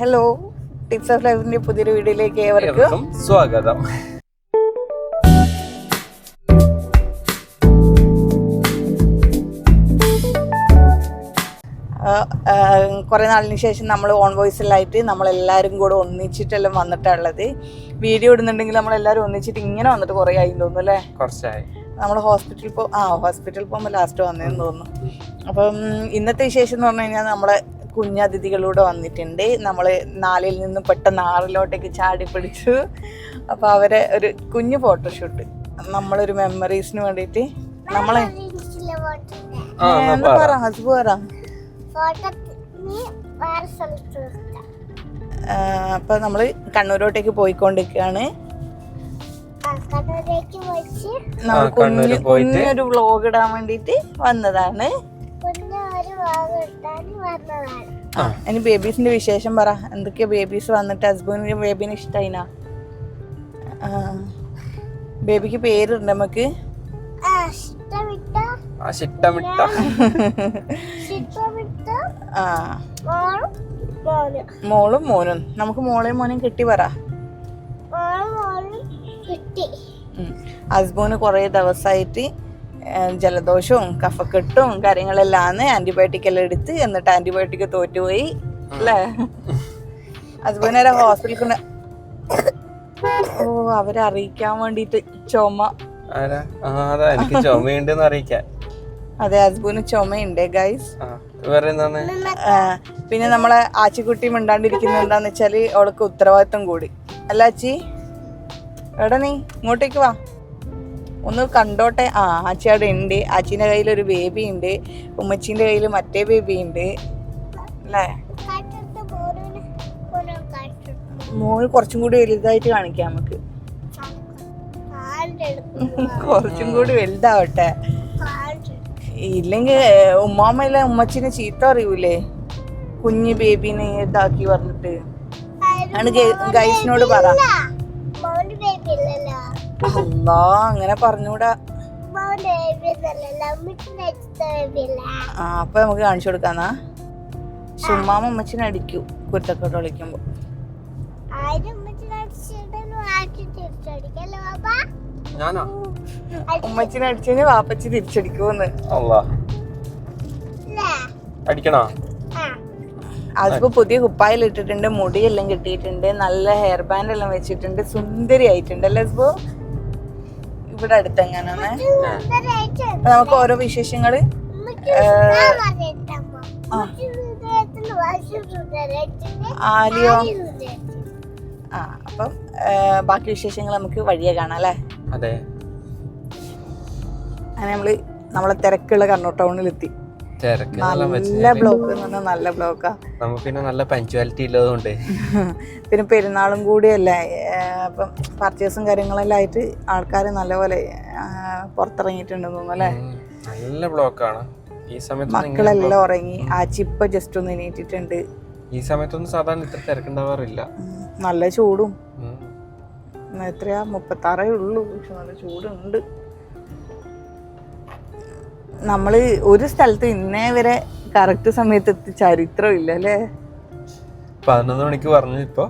Hello, tips of ലൈഫിന്റെ പുതിയൊരു വീഡിയോയിലേക്ക് ഏവർക്കും സ്വാഗതം. കുറേ നാളിന് ശേഷം നമ്മൾ ഓൺ വോയിസിലായിട്ട് നമ്മളെല്ലാവരും കൂടെ ഒന്നിച്ചിട്ടെല്ലാം വന്നിട്ടുള്ളത്. വീഡിയോ ഇടുന്നുണ്ടെങ്കിൽ നമ്മളെല്ലാവരും ഒന്നിച്ചിട്ട് ഇങ്ങനെ വന്നിട്ട് കുറേ ആയി തോന്നുന്നു അല്ലേ? കുറച്ചായി. നമ്മൾ ഹോസ്പിറ്റലിൽ പോകുമ്പോൾ ലാസ്റ്റ് വന്നതെന്ന് തോന്നുന്നു. അപ്പം ഇന്നത്തെ വിശേഷം എന്ന് പറഞ്ഞു കഴിഞ്ഞാൽ നമ്മളെ കുഞ്ഞതിഥികളൂടെ വന്നിട്ടുണ്ട്. നമ്മൾ 4-ൽ നിന്നും പെട്ടെന്ന് 6-ലോട്ടേക്ക് ചാടി പിടിച്ചു. അപ്പോൾ അവരെ ഒരു കുഞ്ഞു ഫോട്ടോഷൂട്ട് നമ്മളൊരു മെമ്മറീസിന് വേണ്ടിയിട്ട് നമ്മളെ അപ്പൊ നമ്മള് കണ്ണൂരോട്ടേക്ക് പോയിക്കൊണ്ടിരിക്കുകയാണ്. കുഞ്ഞൊരു വ്ലോഗ് ഇടാൻ വേണ്ടിട്ട് വന്നതാണ്. ഇനി ബേബീസിന്റെ വിശേഷം പറ. എന്തൊക്കെയാ ബേബീസ് വന്നിട്ട്? ഹസ്ബൻഡിന് ബേബീനെ ഇഷ്ടായിനാ? ബേബിക്ക് പേരുണ്ട് നമുക്ക്. മോളും മോനും. നമുക്ക് മോളെയും മോനെയും കിട്ടി പറ. ഹസ്ബൻഡിന് കുറേ ദിവസമായിട്ട് ജലദോഷവും കഫക്കെട്ടും കാര്യങ്ങളെല്ലാം ആന്റിബയോട്ടിക് എല്ലാം എടുത്ത്, എന്നിട്ട് ആന്റിബയോട്ടിക് തോറ്റുപോയി അല്ലേ? ഹസ്ബൻഡ് ഹോസ്പിറ്റലിൽ അവരെ അറിയിക്കാൻ വേണ്ടിട്ട് ചുമ. അതെ, ഹസ്ബൻഡിന് ചുമയുണ്ട് ഗൈസ്. പിന്നെ നമ്മളെ ആച്ചിക്കുട്ടി മിണ്ടാണ്ടിരിക്കുന്ന എന്താന്ന് വെച്ചാല് അവൾക്ക് ഉത്തരവാദിത്വം കൂടി അല്ല ആച്ചി? എടാ നീ ഇങ്ങോട്ടേക്ക് വാ, ഒന്ന് കണ്ടോട്ടെ. ആച്ചി അവിടെ ഉണ്ട്. ആച്ചിന്റെ കയ്യിൽ ഒരു ബേബി ഉണ്ട്, ഉമ്മച്ചീന്റെ കയ്യിൽ മറ്റേ ബേബി ഉണ്ട് അല്ലേ? മോന് കുറച്ചും കൂടി വലുതായിട്ട് കാണിക്കാം നമുക്ക്. കുറച്ചും കൂടി വലുതാവട്ടെ, ഇല്ലെങ്കിൽ ഉമ്മാമ്മയില്ല ഉമ്മച്ചിനെ ചീത്ത അറിയൂലേ കുഞ്ഞു ബേബിനെ ഇതാക്കി പറഞ്ഞിട്ട്. ഗൈസിനോട് പറ. അല്ലാ, അങ്ങനെ പറഞ്ഞൂടാ. അപ്പൊ നമുക്ക് കാണിച്ചു കൊടുക്കാന്നാ. ഉമ്മാമ്മ ഉമ്മച്ചിനെ അടിക്കൂ കുരുത്തക്കോട്ട് കളിക്കുമ്പോ. ഉമ്മച്ചിനെ അടിച്ചു വാപ്പച്ചി തിരിച്ചടിക്കുമെന്ന്. അതിപ്പോ പുതിയ കുപ്പായിൽ ഇട്ടിട്ടുണ്ട്, മുടിയെല്ലാം കിട്ടിയിട്ടുണ്ട്, നല്ല ഹെയർ ബാൻഡ് എല്ലാം വെച്ചിട്ടുണ്ട്, സുന്ദരി ആയിട്ടുണ്ട് അല്ലേ ഹസ്ബോ? ഇവിടെ അടുത്തെങ്ങാനാണ്. നമുക്ക് ഓരോ വിശേഷങ്ങള് ആലിയോ. അപ്പം ബാക്കി വിശേഷങ്ങൾ നമുക്ക് വഴിയെ കാണാം അല്ലേ? അതെ. അങ്ങനെ നമ്മളെ തിരക്കുള്ള കണ്ണൂർ ടൗണിലെത്തി. നല്ല ബ്ലോക്ക് എന്ന് പറഞ്ഞാൽ നല്ല ബ്ലോക്കാ. പിന്നെ നല്ല പഞ്ച്വാലിറ്റി ഇല്ലതുകൊണ്ട്, പിന്നെ പെരുന്നാളും കൂടിയല്ലേ, അപ്പം പർച്ചേസും കാര്യങ്ങളെല്ലാം ആയിട്ട് ആൾക്കാർ നല്ലപോലെ പുറത്തിറങ്ങിയിട്ടുണ്ടെന്ന് തോന്നുന്നു അല്ലേ? നല്ല ബ്ലോക്കാണ് ഈ സമയത്ത്. മക്കളെല്ലാം ഉറങ്ങി. ആച്ചിപ്പ ജസ്റ്റ് ഒന്ന് എണീറ്റിട്ടുണ്ട്. ഈ സമയത്തൊന്നും സാധാരണ ഇത്ര തിരക്കുണ്ടാവാറില്ല. നല്ല ചൂടും. എത്രയാ 36 ഉള്ളൂ, പക്ഷെ നല്ല ചൂടുണ്ട്. നമ്മള് ഒരു സ്ഥലത്ത് ഇന്നേ വരെ കറക്റ്റ് സമയത്ത് എത്തി ചരിത്രം ഇല്ല അല്ലേ? 11 മണിക്ക് പറഞ്ഞു. ഇപ്പൊ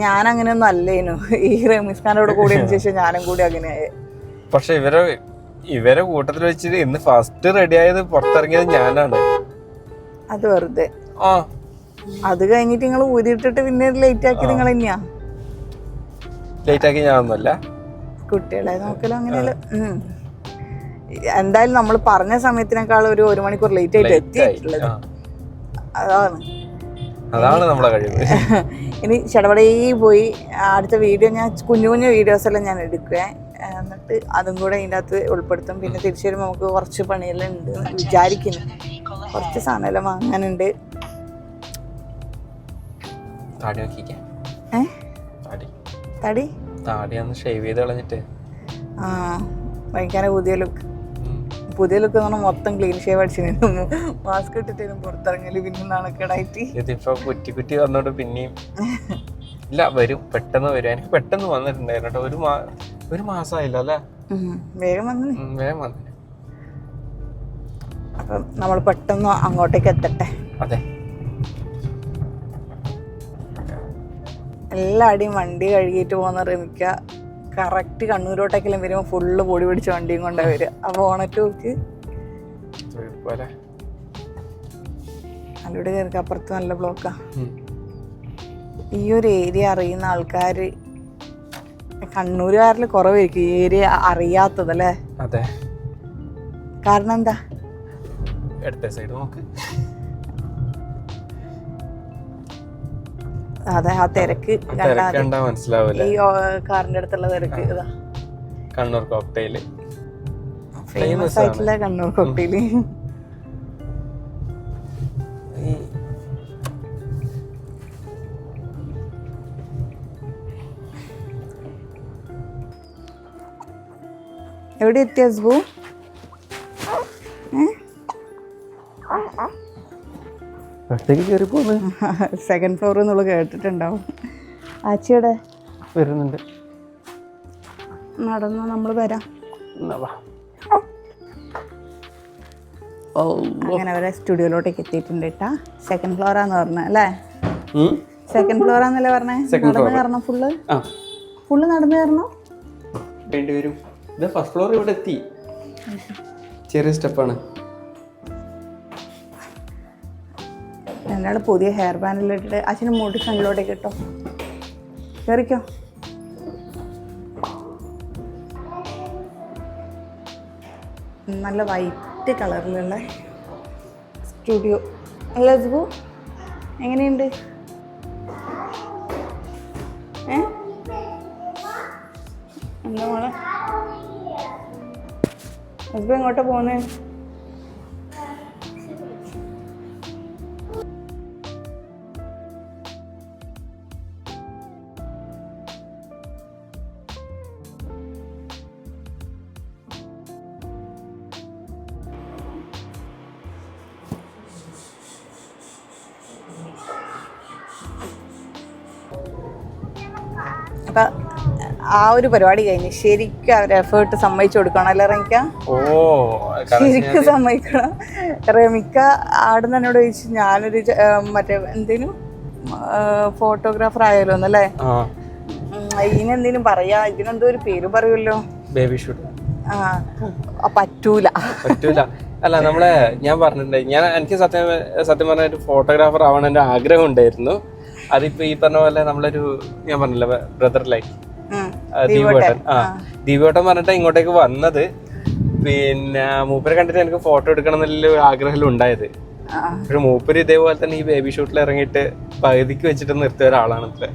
ഞാൻ അങ്ങനെയൊന്നും അല്ലേനു. ഈ റമീസ് ഖാനോട് കൂടിയതിനു ശേഷം ഞാനും കൂടി അങ്ങനെയായി. പക്ഷെ ഇവരെ കൂട്ടത്തിൽ വെച്ചിട്ട് ഇന്ന് ഫസ്റ്റ് റെഡി ആയത് പുറത്തിറങ്ങിയത് ഞാനാണ്. അത് വെറുതെ. അത് കഴിഞ്ഞിട്ട് നിങ്ങൾ ഊരിട്ടിട്ട് പിന്നെ ലേറ്റ് ആക്കി നിങ്ങൾ തന്നെയാ? ലേറ്റ് ആക്കി ഞാനൊന്നുമല്ല, കുട്ടികളെ നോക്കലോ അങ്ങനെയല്ലോ. എന്തായാലും നമ്മൾ പറഞ്ഞ സമയത്തിനേക്കാൾ ഒരു 1 മണിക്കൂർ ലേറ്റ് ആയിട്ട് എത്തിയിട്ടുള്ളത്. അതാണ് നമ്മളെ കഴിവ്. ഇനി ചടപടേ പോയി അടുത്ത വീഡിയോ ഞാൻ കുഞ്ഞു കുഞ്ഞു വീഡിയോസ് എല്ലാം ഞാൻ എടുക്കുക, എന്നിട്ട് അതും കൂടെ ഇതിൻ്റെ അകത്ത് ഉൾപ്പെടുത്തും. പിന്നെ തിരിച്ചു വരുമ്പോൾ നമുക്ക് കുറച്ച് പണിയെല്ലാം ഉണ്ട് വിചാരിക്കുന്നു. കുറച്ച് സാധനമെല്ലാം വാങ്ങാനുണ്ട്. ഭയങ്കര പുതിയ ലുക്ക് എന്ന് പറഞ്ഞാൽ മൊത്തം ക്ലീൻ ഷേവ് അടിച്ചിരുന്നു. മാസ്ക് ഇട്ടിട്ടും പുറത്തിറങ്ങല് പിന്നെ നാണക്കേടായിട്ട്. ഇതിപ്പോ കുറ്റി കുറ്റി വന്നോണ്ട് പിന്നെയും ഇല്ല, വരും, പെട്ടെന്ന് വരും. എനിക്ക് പെട്ടെന്ന് വന്നിട്ടുണ്ടായിരുന്നു കേട്ടോ. ഒരു മാസമായില്ല അല്ലേ? വേഗം വന്നു. അപ്പം നമ്മൾ പെട്ടെന്ന് അങ്ങോട്ടേക്ക് എത്തട്ടെ. അതെ. എല്ലാടിയും വണ്ടി കഴുകിയിട്ട് പോകുന്ന റമിക്ക കറക്റ്റ് കണ്ണൂരോട്ടേക്കെല്ലാം വരുമ്പോൾ ഫുള്ള് പൊടി പിടിച്ച വണ്ടിയും കൊണ്ടാ വരിക. അപ്പൊ ഓണറ്റൂക്ക് അതിലൂടെ കയറി അപ്പുറത്ത് നല്ല ബ്ലോക്കാ. ഈ ഒരു ഏരിയ അറിയുന്ന ആൾക്കാര് കണ്ണൂരുകാരിൽ കുറവായിരിക്കും ഈ ഏരിയ അറിയാത്തതല്ലേ. അതെ, കാരണം എന്താ? അടുത്ത സൈഡ് നോക്ക്. അതെ, ആ തിരക്ക് കണ്ടാ മനസ്സിലാവില്ല. ഈ കാറിന്റെ അടുത്തുള്ള തിരക്ക് ഇതാ. കണ്ണൂർ കോക്ടെയില് ഫേമസ് ആയിട്ടുള്ള കണ്ണൂർ കോക്ടെയില്. എവിടെ എത്തിയ ഹസ്ബു? സെക്കൻഡ് ഫ്ലോർ എന്നുള്ള കേട്ടിട്ടുണ്ടാവും. ആച്ചിയുടെ വരുന്നുണ്ട്, നടന്നു നമ്മൾ വരാം. അങ്ങനെ അവരെ സ്റ്റുഡിയോയിലോട്ടേക്ക് എത്തിയിട്ടുണ്ട് കേട്ടാ. സെക്കൻഡ് ഫ്ലോറാന്ന് പറഞ്ഞ അല്ലേ? സെക്കൻഡ് ഫ്ലോറാന്നല്ലേ പറഞ്ഞേ? നടന്നു കയറണം, ഫുള്ള് നടന്നു കയറണം. വേണ്ടിവരും. ഇത് ഫസ്റ്റ് ഫ്ലോർ ഇവിടെ എത്തി. ചെറിയ സ്റ്റെപ്പാണ്. എന്നാണ് പുതിയ ഹെയർ ബാൻഡിലിട്ടിട്ട് അച്ഛന് മുടി ഫ്രണ്ടിലോട്ടേക്ക് കിട്ടോ. കയറിക്കോ. നല്ല വൈറ്റ് കളറിലുള്ള സ്റ്റുഡിയോ അല്ല ഹസ്ബു? എങ്ങനെയുണ്ട്? എന്താ മോളെ ഹസ്ബു എങ്ങോട്ടാ പോകുന്നേ? അപ്പൊ ആ ഒരു പരിപാടി കഴിഞ്ഞ് ശരിക്കും അവർ എഫേർട്ട് സമ്മതിച്ചു കൊടുക്കണം അല്ലേ റമിക്ക? ശരിക്കും സമ്മതിക്കണം. റമിക്ക ആടുന്ന് എന്നോട് ചോദിച്ചു ഞാനൊരു മറ്റേ എന്തേലും ഫോട്ടോഗ്രാഫർ ആയാലോ എന്നല്ലേ? ഇതിനെന്തേലും പറയാ, ഇതിനെന്തോ ഒരു പേര് പറയുമല്ലോ. Baby shoot. പറ്റൂല. അല്ല നമ്മളെ ഞാൻ പറഞ്ഞിട്ടുണ്ട്, എനിക്ക് സത്യം പറഞ്ഞ ഒരു ഫോട്ടോഗ്രാഫർ ആവാൻ എൻ്റെ ആഗ്രഹം ഉണ്ടായിരുന്നു. അതിപ്പോ ഈ പറഞ്ഞ പോലെ നമ്മളൊരു ഞാൻ പറഞ്ഞില്ല ബ്രദർ ലൈക്ക് ദീപേട്ടൻ, ദീപേട്ടൻ പറഞ്ഞിട്ട് ഇങ്ങോട്ടേക്ക് വന്നത്. പിന്നെ മൂപ്പരെ കണ്ടിട്ട് എനിക്ക് ഫോട്ടോ എടുക്കണം എന്നുള്ള ആഗ്രഹം ഉണ്ടായത്. പക്ഷെ മൂപ്പര് ഇതേപോലെ തന്നെ ഈ ബേബി ഷൂട്ടിൽ ഇറങ്ങിയിട്ട് പകുതിക്ക് വെച്ചിട്ട് നിർത്തിയ ഒരാളാണ്. ഇത്ര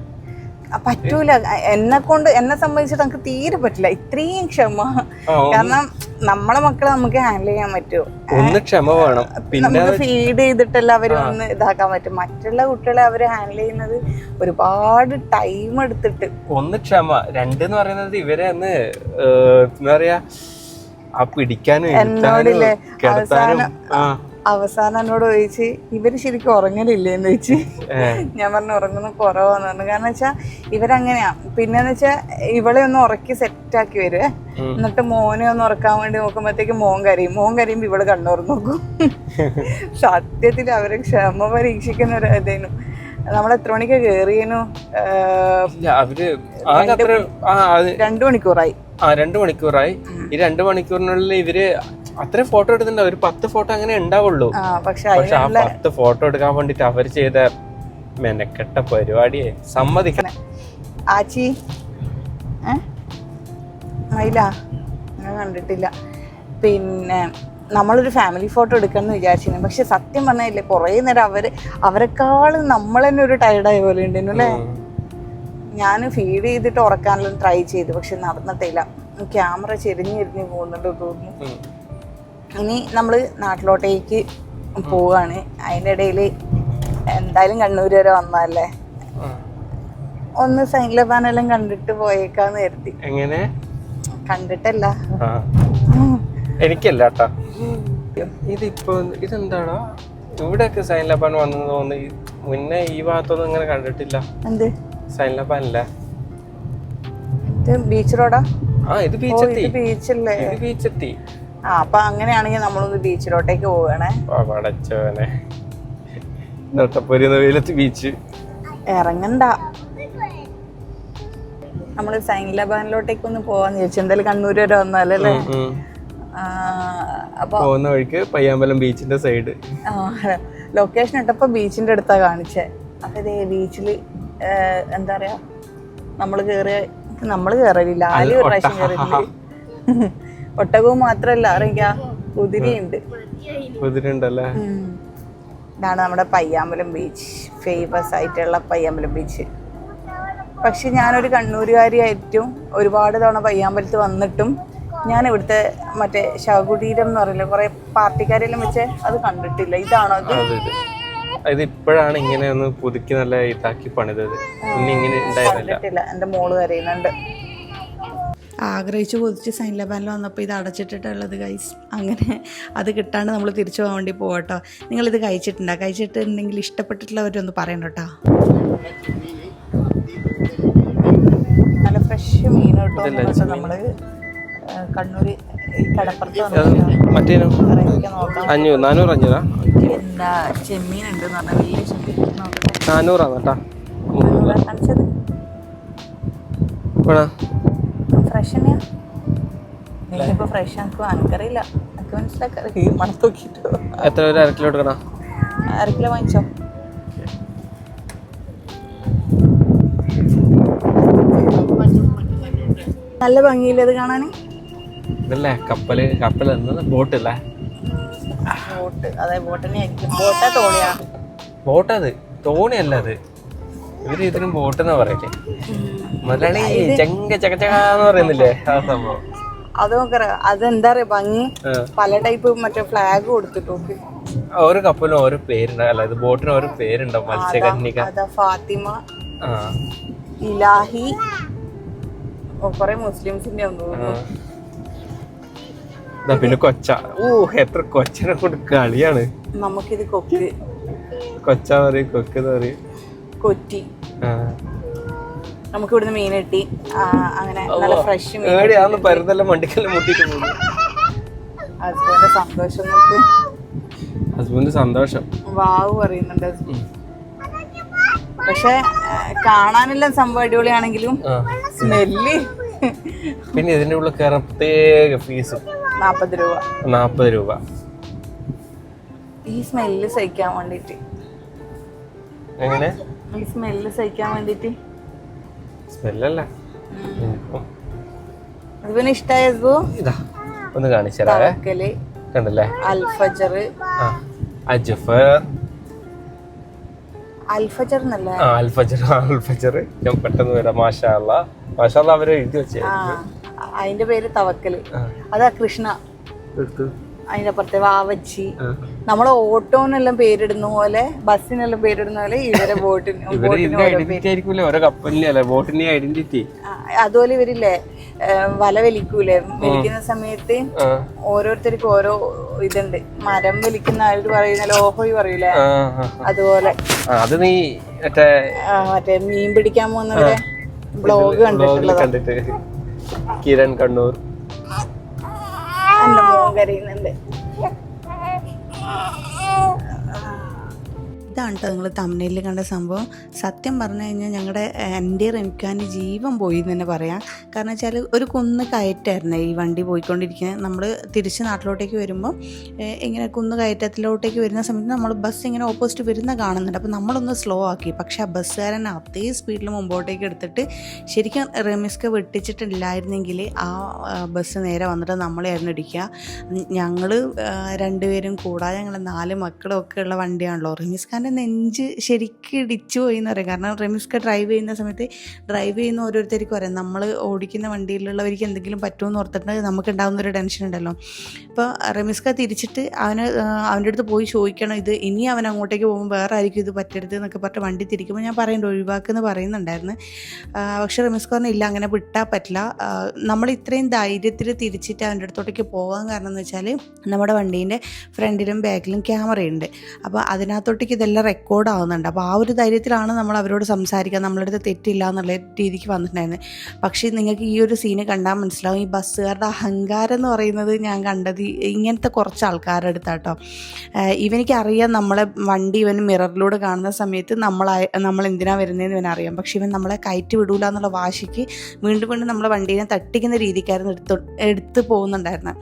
പറ്റൂല. എന്നെ സംബന്ധിച്ചിട്ട് നമുക്ക് തീരെ പറ്റില്ല. ഇത്രയും ക്ഷമ. കാരണം നമ്മളെ മക്കളെ നമുക്ക് ഹാൻഡിൽ ചെയ്യാൻ പറ്റുമോ? ഒന്ന് ക്ഷമ വേണം. പിന്നെ നമുക്ക് ഫീഡ് ചെയ്തിട്ടല്ല അവര് ഒന്ന് ഇതാക്കാൻ പറ്റും. മറ്റുള്ള കുട്ടികളെ അവര് ഹാൻഡിൽ ചെയ്യുന്നത് ഒരുപാട് ടൈം എടുത്തിട്ട്. ഒന്ന് ക്ഷമ. രണ്ടെന്ന് പറയുന്നത് ഇവരെ ഒന്ന് എന്താ പറയാ ആ പിടിക്കാനും എന്നോടില്ലേ അവസാനം എന്നോട് ചോദിച്ച് ഇവര് ശരിക്കും ഉറങ്ങലില്ലേന്ന് ചോദിച്ച്. ഞാൻ പറഞ്ഞു ഉറങ്ങുന്ന കുറവാന്ന് പറഞ്ഞു. കാരണം വെച്ചാ ഇവരങ്ങനെയാ. പിന്നെന്ന് വെച്ചാ ഇവളെ ഒന്ന് ഉറക്കി സെറ്റാക്കി വരുവേ. എന്നിട്ട് മോനെ ഒന്ന് ഉറക്കാൻ വേണ്ടി നോക്കുമ്പോഴത്തേക്ക് മോൻ കരയുമ്പോ ഇവള് കണ്ണുറന്ന് നോക്കും. സത്യത്തിൽ അവരെ ക്ഷമ പരീക്ഷിക്കുന്ന ഒരു ഇതേനു. നമ്മൾ എത്ര മണിക്കാ കേറിയേനു? 2 മണിക്കൂറായി. 2 മണിക്കൂറായി. ഈ 2 മണിക്കൂറിനുള്ളിൽ ഇവര് അത്ര ഫോട്ടോ എടുത്തിട്ടുണ്ടാവും. ഒരു 10 ഫോട്ടോ അങ്ങനെ ഉണ്ടാവുള്ളൂ. പക്ഷെ ആ 10 ഫോട്ടോ എടുക്കാൻ വേണ്ടിട്ട് അവര് ചെയ്ത മെനക്കെട്ട പരിപാടിയെ സമ്മതിക്കണം. ആച്ചി മൈല ഞാൻ കണ്ടിട്ടില്ല. പിന്നെ നമ്മളൊരു ഫാമിലി ഫോട്ടോ എടുക്കണം വിചാരിച്ചിരുന്നു. പക്ഷെ സത്യം പറഞ്ഞില്ലേ കുറേ നേരം അവരെക്കാളും നമ്മൾ തന്നെ ഒരു ടയർഡായ പോലെ ഉണ്ടെന്നു അല്ലേ? ഞാൻ ഫീഡ് ചെയ്തിട്ട് ഉറക്കാനെല്ലാം ട്രൈ ചെയ്തു, പക്ഷെ നടന്നിട്ടില്ല. ക്യാമറ ചെരിഞ്ഞിരിഞ്ഞ് പോകുന്നുണ്ട് തോന്നുന്നു. ഇനി നമ്മൾ നാട്ടിലോട്ടേക്ക് പോവാണ്. അതിൻ്റെ ഇടയിൽ എന്തായാലും കണ്ണൂർ വരെ വന്നതല്ലേ, ഒന്ന് സൈൻ ലബാനെല്ലാം കണ്ടിട്ട് പോയേക്കാന്ന് കരുതി. എങ്ങനെ കണ്ടിട്ടല്ല എനിക്കല്ല കേട്ടാ. ഇതിപ്പോ ഇതെന്താടാ ഇവിടെയൊക്കെ സൈൻ ലബാൻ വന്നു തോന്നുന്നു. മുന്നേ ഈ ഭാഗത്തൊന്നും ഇങ്ങനെ കണ്ടിട്ടില്ല. എന്ത് സൈൻ ലബാൻ അല്ലേ? ബീച്ച് റോഡാ? ഇത് ബീച്ചെത്തി. ബീച്ചല്ലേ? ഇത് ബീച്ചെത്തി. അപ്പൊ അങ്ങനെയാണെങ്കിൽ നമ്മളൊന്ന് ബീച്ചിലോട്ടേക്ക് പോവുകയാണേ. ബീച്ച് ഇറങ്ങണ്ട. നമ്മൾ സൈൻലാബാനിലോട്ടേക്ക് ഒന്ന് പോവാന്ന് ചോദിച്ചു. എന്തായാലും കണ്ണൂർ വരെ വന്നാലല്ലേ. അപ്പൊ പോകുന്ന വഴിക്ക് പയ്യാമ്പലം ബീച്ചിന്റെ സൈഡ് ലൊക്കേഷൻ ഇട്ടപ്പോ ബീച്ചിന്റെ അടുത്താ കാണിച്ചേ. അപ്പൊ ഇതേ ബീച്ചില് എന്താ പറയാ നമ്മള് കേറില്ല, ആല് ഒരു പ്രാവശ്യം കയറിയില്ല. ഒട്ടകവും മാത്രല്ല അറിയാ, കുതിരയുണ്ടല്ലേ. ഇതാണ് നമ്മുടെ പയ്യാമ്പലം ബീച്ച്, ഫേമസ് ആയിട്ടുള്ള പയ്യാമ്പലം ബീച്ച്. പക്ഷെ ഞാനൊരു കണ്ണൂരുകാരിയായിട്ടും ഒരുപാട് തവണ പയ്യാമ്പലത്ത് വന്നിട്ടും ഞാൻ ഇവിടുത്തെ മറ്റേ ശവകുടീരം എന്ന് പറയില്ല, കുറെ പാർട്ടിക്കാരെല്ലാം വെച്ച് അത് കണ്ടിട്ടില്ല. ഇതാണോ അത്? ഇത് ഇപ്പോഴാണ് ഇങ്ങനെ ഒന്ന് പുതുക്കി നല്ല ഇതാക്കി പണിതത്. ഇങ്ങനെ കണ്ടിട്ടില്ല. എൻ്റെ മോള് കരയുന്നുണ്ട്. ആഗ്രഹിച്ചു കൊതിച്ച് സൈൻലാബാനിൽ വന്നപ്പോൾ ഇത് അടച്ചിട്ടിട്ടുള്ളത് ഗൈസ്. അങ്ങനെ അത് കിട്ടാണ്ട് നമ്മൾ തിരിച്ചു പോകാൻ വേണ്ടി പോകട്ടോ. നിങ്ങളിത് കഴിച്ചിട്ടുണ്ടെങ്കിൽ ഇഷ്ടപ്പെട്ടിട്ടുള്ളവരൊന്ന് പറയണ്ട കേട്ടോ. നല്ല ഫ്രഷ് മീൻ കേട്ടോ. നമ്മൾ കണ്ണൂർ കടപ്പുറത്ത് നോക്കാം. എന്താ ചെമ്മീൻ ഉണ്ട് എന്ന് പറഞ്ഞാൽ വലിയ ചെമ്മീൻ. 400 കാണിച്ചത് ഫ്രഷ് തന്നെയാ. ഇപ്പൊ ഫ്രഷ് എനിക്ക് എനിക്കറിയില്ല, എനിക്ക് മനസ്സിലാക്കി മണത്ത് നോക്കിട്ടോ. എത്ര ഒരു 1/2 കിലോ എടുക്കണം? 1/2 കിലോ വാങ്ങിച്ചോ. നല്ല ഭംഗിയില്ലേ അത് കാണാൻ? ഇതല്ലേ കപ്പൽ ബോട്ടല്ലേ? ബോട്ട്, അതെ ബോട്ടിനെ ആയിരിക്കും. ബോട്ടാ തോണിയാ? ബോട്ടത് തോണിയല്ല, അത് ഇവര് ഇതിനും ബോട്ടെന്നാ പറയട്ടെ. മുതലാളി ചക്കച്ചക്കാന്ന് പറയുന്നില്ലേ ആ സംഭവം. അത് നോക്കറ, അതെന്താ പറയാ ഭംഗി, പല ടൈപ്പ് മറ്റേ ഫ്ലാഗ് കൊടുത്തിട്ടു. ഓരോ കപ്പലിനും ഓരോ പേരുണ്ടാവല്ല, ഇത് ബോട്ടിന് ഓരോ പേരുണ്ടാവും. മത്സ്യകന്യക, ഫാത്തിമ, ഇലാഹി, കൊറേ മുസ്ലിംസിന്റെ പിന്നെ കൊച്ച. എത്ര കൊച്ചനെ കൊണ്ട് കളിയാണ്. നമുക്കിത് കൊക്ക്, കൊച്ചാന്ന് പറയും, കൊക്കെന്ന് പറയും, കൊറ്റി. നമുക്ക് ഇവിടുന്ന് മീൻ കിട്ടി. അങ്ങനെ നല്ല ഫ്രഷ് മീൻ. പരുന്നെല്ലാം വണ്ടിക്കെല്ലാം മുട്ടിട്ട് പോകും. ഹസ്ബൻഡിന്റെ സന്തോഷം നോക്ക്. ഹസ്ബൻഡ് സന്തോഷം വാവ് പറയുന്നുണ്ട്. പക്ഷെ കാണാനെല്ലാം സംഭവം അടിപൊളിയാണെങ്കിലും സ്മെല്ല്. പിന്നെ ഇതിന്റെ ഉള്ളിൽ കയറാൻ പ്രത്യേക ഫീസും 40 രൂപ. ഈ സ്മെല്ല് സഹിക്കാൻ വേണ്ടിട്ട്. എങ്ങനെ? ഈ സ്മെല്ല് സഹിക്കാൻ വേണ്ടിട്ട്. സ്മെല്ലല്ല, ഹസ്ബൻഡിന് ഇഷ്ടായ ഇതാ ഒന്ന് കാണിച്ചല്ലേ. കണ്ടല്ലേ? അൽഫജർ, അൽഫജർ എന്നല്ലേ? അൽഫജർ. ഞാൻ പെട്ടെന്ന് വരാം. മാഷാ അല്ലാഹ് അവരെ എഴുതി വെച്ചേ. അതിന്റെ പേര് തവക്കല്. അതാ കൃഷ്ണ. അതിന്റെ അപ്പുറത്തെ വാവച്ചി. നമ്മളെ ഓട്ടോനെല്ലാം പേരിടുന്ന പോലെ, ബസ്സിനെല്ലാം പേരിടുന്ന പോലെ ഇവരെ ബോട്ടിന്. അതുപോലെ ഇവരില്ലേ വല വലിക്കൂലേ, വലിക്കുന്ന സമയത്ത് ഓരോരുത്തർക്കും ഓരോ ഇതുണ്ട്. മരം വലിക്കുന്ന അവര് പറയുന്ന ലോഹോയി പറയൂലേ, അതുപോലെ. അത് നീ മറ്റേ മീൻ പിടിക്കാൻ പോകുന്നവരെ ബ്ലോഗ് കണ്ടിട്ട് കിരൺ കണ്ണൂർ. എന്റെ മോൻ കരയുന്നുണ്ട്. ഇതാണ് കേട്ടോ നിങ്ങൾ തമിഴിൽ കണ്ട സംഭവം. സത്യം പറഞ്ഞു കഴിഞ്ഞാൽ എൻ്റെ റെമിക്കാൻ്റെ ജീവൻ പോയി എന്ന് തന്നെ പറയാം. കാരണം വെച്ചാൽ ഒരു കുന്ന് കയറ്റായിരുന്നു ഈ വണ്ടി പോയിക്കൊണ്ടിരിക്കുന്നത്. നമ്മൾ തിരിച്ച് നാട്ടിലോട്ടേക്ക് വരുമ്പോൾ ഇങ്ങനെ കുന്ന് കയറ്റത്തിലോട്ടേക്ക് വരുന്ന സമയത്ത് നമ്മൾ ബസ് ഇങ്ങനെ ഓപ്പോസിറ്റ് വരുന്ന കാണുന്നുണ്ട്. അപ്പോൾ നമ്മളൊന്ന് സ്ലോ ആക്കി. പക്ഷേ ആ ബസ്സുകാരൻ അതേ സ്പീഡിൽ മുമ്പോട്ടേക്ക് എടുത്തിട്ട് ശരിക്കും റെമിസ്ക വെട്ടിച്ചിട്ടില്ലായിരുന്നെങ്കിൽ ആ ബസ് നേരെ വന്നിട്ട് നമ്മളെയായിരുന്നു ഇടിക്കുക. ഞങ്ങൾ രണ്ടുപേരും കൂടാതെ ഞങ്ങൾ 4 മക്കളും ഒക്കെ ഉള്ള വണ്ടിയാണല്ലോ. റെമിസ്കാൻ്റെ നെഞ്ച് ശരിക്കും ഇടിച്ചു പോയി എന്ന് പറയാം. കാരണം റെമിസ്ക ഡ്രൈവ് ചെയ്യുന്ന സമയത്ത് ഡ്രൈവ് ചെയ്യുന്ന ഓരോരുത്തർക്കും അറിയാം, നമ്മൾ ഓടിക്കുന്ന വണ്ടിയിലുള്ളവർക്ക് എന്തെങ്കിലും പറ്റുമെന്ന് ഓർത്തിട്ട് നമുക്ക് ഉണ്ടാകുന്നൊരു ടെൻഷൻ ഉണ്ടല്ലോ. അപ്പോൾ റെമിസ്ക തിരിച്ചിട്ട് അവൻ്റെ അടുത്ത് പോയി ചോദിക്കണം, ഇത് ഇനി അവൻ അങ്ങോട്ടേക്ക് പോകുമ്പോൾ വേറെ ആയിരിക്കും ഇത് പറ്റരുത് എന്നൊക്കെ പറഞ്ഞിട്ട് വണ്ടി തിരിക്കുമ്പോൾ ഞാൻ പറയുന്നുണ്ട് ഒഴിവാക്കുമെന്ന് പറയുന്നുണ്ടായിരുന്നു. പക്ഷേ റെമിസ്ക പറഞ്ഞു ഇല്ല, അങ്ങനെ വിട്ടാൽ പറ്റില്ല. നമ്മൾ ഇത്രയും ധൈര്യത്തിൽ തിരിച്ചിട്ട് അവൻ്റെ അടുത്തോട്ടേക്ക് പോകാൻ കാരണം എന്ന് വെച്ചാൽ നമ്മുടെ വണ്ടീൻ്റെ ഫ്രണ്ടിലും ബാക്കിലും ക്യാമറയുണ്ട്. അപ്പോൾ അതിനകത്തോട്ടേക്ക് ഇതെല്ലാം എല്ലാം റെക്കോർഡ് ആവുന്നുണ്ട്. അപ്പോൾ ആ ഒരു ധൈര്യത്തിലാണ് നമ്മൾ അവരോട് സംസാരിക്കുക, നമ്മളടുത്ത് തെറ്റില്ല എന്നുള്ള രീതിക്ക് വന്നിട്ടുണ്ടായിരുന്നത്. പക്ഷേ നിങ്ങൾക്ക് ഈ ഒരു സീന് കണ്ടാൽ മനസ്സിലാവും ഈ ബസ്സുകാരുടെ അഹങ്കാരം എന്ന് പറയുന്നത് ഞാൻ കണ്ടത് ഇങ്ങനത്തെ കുറച്ച് ആൾക്കാരുടെ അടുത്താട്ടോ. ഇവനിക്കറിയാം നമ്മളെ വണ്ടി ഇവൻ മിററിലൂടെ കാണുന്ന സമയത്ത് നമ്മൾ എന്തിനാണ് വരുന്നതെന്ന് ഇവനറിയാം. പക്ഷെ ഇവൻ നമ്മളെ കയറ്റി വിടൂല എന്നുള്ള വാശിക്ക് വീണ്ടും വീണ്ടും നമ്മളെ വണ്ടീനെ തട്ടിക്കുന്ന രീതിക്കായിരുന്നു എടുത്ത് പോകുന്നുണ്ടായിരുന്നത്.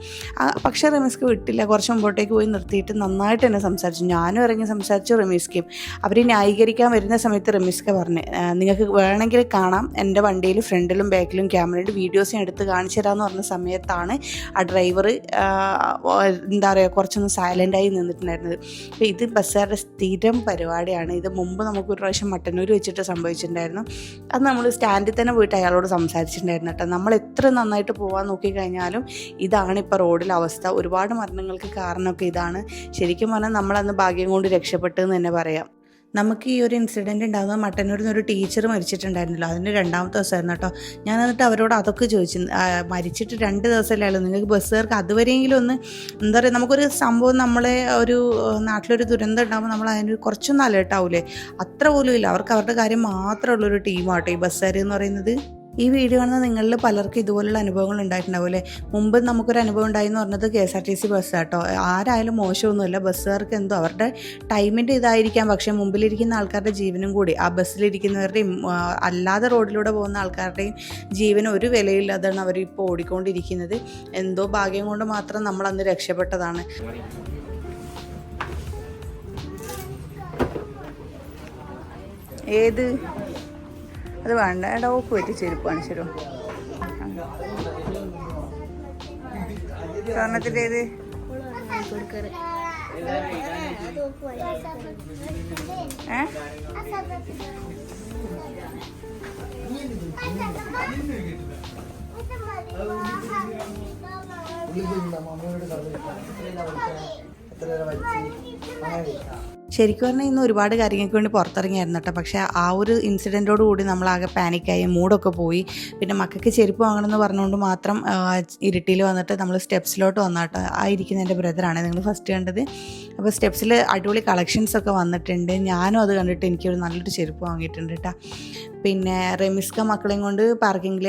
പക്ഷേ റമീസ്ക്ക് വിട്ടില്ല. കുറച്ച് മുമ്പോട്ടേക്ക് പോയി നിർത്തിയിട്ട് നന്നായിട്ട് തന്നെ സംസാരിച്ചു. ഞാനും ഇറങ്ങി സംസാരിച്ചു, റമീസ്ക്കും. അവർ ന്യായീകരിക്കാൻ വരുന്ന സമയത്ത് റമീസ്ക പറഞ്ഞു, നിങ്ങൾക്ക് വേണമെങ്കിൽ കാണാം, എൻ്റെ വണ്ടിയിൽ ഫ്രണ്ടിലും ബാക്കിലും ക്യാമറയുടെ വീഡിയോസ് ഞാൻ എടുത്ത് കാണിച്ചു തരാമെന്ന് പറഞ്ഞ സമയത്താണ് ആ ഡ്രൈവർ എന്താ പറയുക കുറച്ചൊന്ന് സൈലൻ്റായി നിന്നിട്ടുണ്ടായിരുന്നത്. അപ്പോൾ ഇത് ബസ്സുകാരുടെ സ്ഥിരം പരിപാടിയാണ്. ഇത് മുമ്പ് നമുക്കൊരു പ്രാവശ്യം മട്ടന്നൂർ വെച്ചിട്ട് സംഭവിച്ചിട്ടുണ്ടായിരുന്നു. അത് നമ്മൾ സ്റ്റാൻഡിൽ തന്നെ പോയിട്ട് അയാളോട് സംസാരിച്ചിട്ടുണ്ടായിരുന്നു കേട്ടോ. നമ്മൾ എത്ര നന്നായിട്ട് പോകാൻ നോക്കിക്കഴിഞ്ഞാലും ഇതാണ് ഇപ്പോൾ റോഡിലെ അവസ്ഥ. ഒരുപാട് മരണങ്ങൾക്ക് കാരണമൊക്കെ ഇതാണ്. ശരിക്കും പറഞ്ഞാൽ നമ്മളന്ന് ഭാഗ്യം കൊണ്ട് രക്ഷപ്പെട്ടെന്ന് തന്നെ പറയാം. നമുക്ക് ഈ ഒരു ഇൻസിഡൻറ്റ് ഉണ്ടാകുന്നത് മട്ടന്നൂരിൽ നിന്ന് ഒരു ടീച്ചർ മരിച്ചിട്ടുണ്ടായിരുന്നല്ലോ, അതിൻ്റെ 2ാമത്തെ ദിവസമായിരുന്നു കേട്ടോ. ഞാൻ എന്നിട്ട് അവരോട് അതൊക്കെ ചോദിച്ചു, മരിച്ചിട്ട് 2 ദിവസമല്ലേ ഉള്ളൂ, നിങ്ങൾക്ക് ബസ്സുകാർക്ക് അതുവരെയെങ്കിലും ഒന്ന് എന്താ പറയുക, നമുക്കൊരു സംഭവം നമ്മളെ ഒരു നാട്ടിലൊരു ദുരന്തം ഉണ്ടാകുമ്പോൾ നമ്മൾ അതിന് കുറച്ചൊന്നും അലേർട്ടാവൂലേ, അത്ര പോലും ഇല്ല. അവർക്ക് അവരുടെ കാര്യം മാത്രമുള്ളൊരു ടീമാട്ടോ ഈ ബസ്സുകാർ എന്ന് പറയുന്നത്. ഈ വീഡിയോ കാണുന്ന നിങ്ങളിൽ പലർക്കും ഇതുപോലുള്ള അനുഭവങ്ങൾ ഉണ്ടായിട്ടുണ്ടാവും അല്ലേ. മുമ്പ് നമുക്കൊരു അനുഭവം ഉണ്ടായെന്ന് പറഞ്ഞത് KSRTC ബസ് കേട്ടോ. ആരായാലും മോശമൊന്നുമില്ല, ബസ്സുകാർക്ക് എന്തോ അവരുടെ ടൈമിൻ്റെ ഇതായിരിക്കാം. പക്ഷേ മുമ്പിലിരിക്കുന്ന ആൾക്കാരുടെ ജീവനും കൂടി, ആ ബസ്സിലിരിക്കുന്നവരുടെയും അല്ലാതെ റോഡിലൂടെ പോകുന്ന ആൾക്കാരുടെയും ജീവന് ഒരു വിലയില്ലാതാണ് അവരിപ്പോൾ ഓടിക്കൊണ്ടിരിക്കുന്നത്. എന്തോ ഭാഗ്യം കൊണ്ട് മാത്രം നമ്മൾ അന്ന് രക്ഷപ്പെട്ടതാണ്. ഏത് അത് വേണ്ട, ഡോക്ക് പറ്റി ചെരുപ്പാണ്. ശരി, സ്വർണത്തിൻ്റെ ഏത്? ശരിക്കും പറഞ്ഞാൽ ഇന്ന് ഒരുപാട് കാര്യങ്ങൾക്ക് വേണ്ടി പുറത്തിറങ്ങിയായിരുന്നു കേട്ടോ. പക്ഷേ ആ ഒരു ഇൻസിഡൻറ്റോട് കൂടി നമ്മളാകെ പാനിക്കായി, മൂഡൊക്കെ പോയി. പിന്നെ മക്കൾക്ക് ചെരുപ്പ് വാങ്ങണമെന്ന് പറഞ്ഞുകൊണ്ട് മാത്രം ഇരുട്ടിയിൽ വന്നിട്ട് നമ്മൾ സ്റ്റെപ്സിലോട്ട് വന്നാട്ടോ. ആ ഇരിക്കുന്ന എൻ്റെ ബ്രദറാണ് നിങ്ങൾ ഫസ്റ്റ് കണ്ടത്. അപ്പോൾ സ്റ്റെപ്സിൽ അടിപൊളി കളക്ഷൻസൊക്കെ വന്നിട്ടുണ്ട്. ഞാനും അത് കണ്ടിട്ട് എനിക്കൊരു നല്ലൊരു ചെരുപ്പ് വാങ്ങിയിട്ടുണ്ട് കേട്ടോ. പിന്നെ റമീസ്ക മക്കളെയും കൊണ്ട് പാർക്കിങ്ങിൽ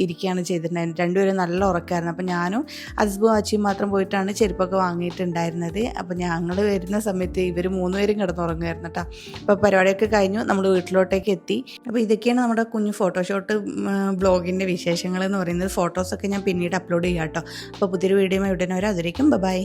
ഇരിക്കുകയാണ് ചെയ്തിട്ടുണ്ടായിരുന്നത്. രണ്ടുപേരും നല്ല ഉറക്കമായിരുന്നു. അപ്പോൾ ഞാനും അസ്ബു ആച്ചിയും മാത്രം പോയിട്ടാണ് ചെരുപ്പൊക്കെ വാങ്ങിയിട്ടുണ്ടായിരുന്നത്. അപ്പോൾ ഞങ്ങൾ വരുന്ന സമയത്ത് ഇവർ 3 പേരും കിടന്നുറങ്ങുമായിരുന്നു കേട്ടോ. അപ്പോൾ പരിപാടിയൊക്കെ കഴിഞ്ഞു, നമ്മൾ വീട്ടിലോട്ടേക്ക് എത്തി. അപ്പോൾ ഇതൊക്കെയാണ് നമ്മുടെ കുഞ്ഞു ഫോട്ടോഷോട്ട് ബ്ലോഗിൻ്റെ വിശേഷങ്ങൾ എന്ന് പറയുന്നത്. ഫോട്ടോസൊക്കെ ഞാൻ പിന്നീട് അപ്ലോഡ് ചെയ്യാം കേട്ടോ. അപ്പോൾ പുതിയൊരു വീഡിയോ ഉടനെ വരാം. അതിലേക്കും ബൈ.